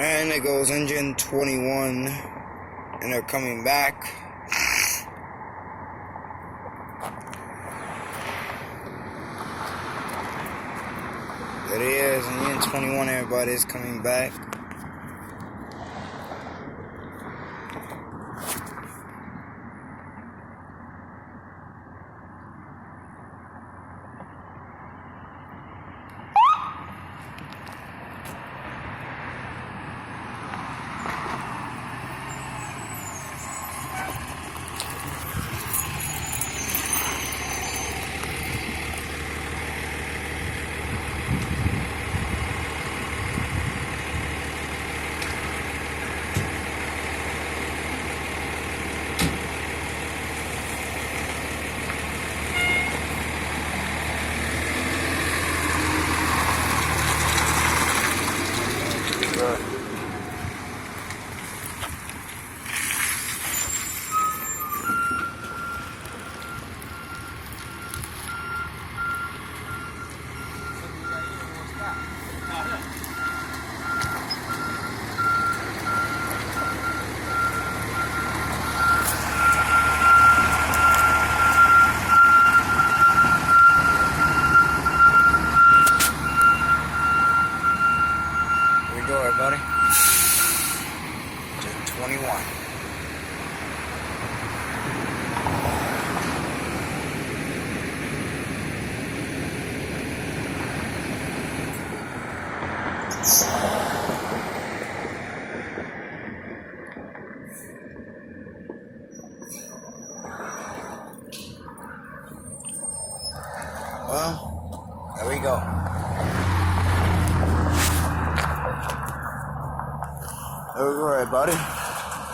And it goes engine 21, and they're coming back. There it is, engine 21, everybody's coming back. Everybody, engine 21. Well, there we go. There we go, everybody.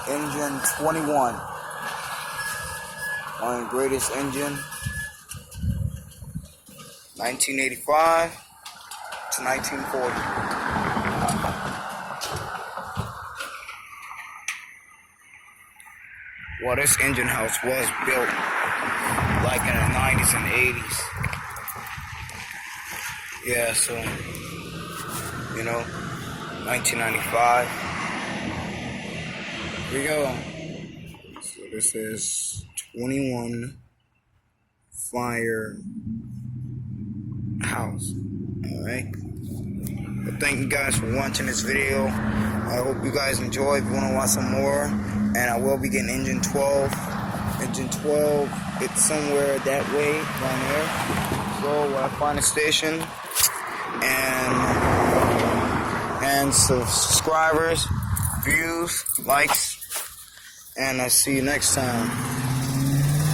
Engine 21. One of the greatest engine. 1985 to 1940. Well, this engine house was built like in the 90s and 80s. Yeah, so, 1995. Here we go. So this is 21 Fire House. Alright. Well, thank you guys for watching this video. I hope you guys enjoy. If you want to watch some more, and I will be getting engine 12. Engine 12, it's somewhere that way, down there. So when I find a station and subscribers, views, likes, and I see you next time.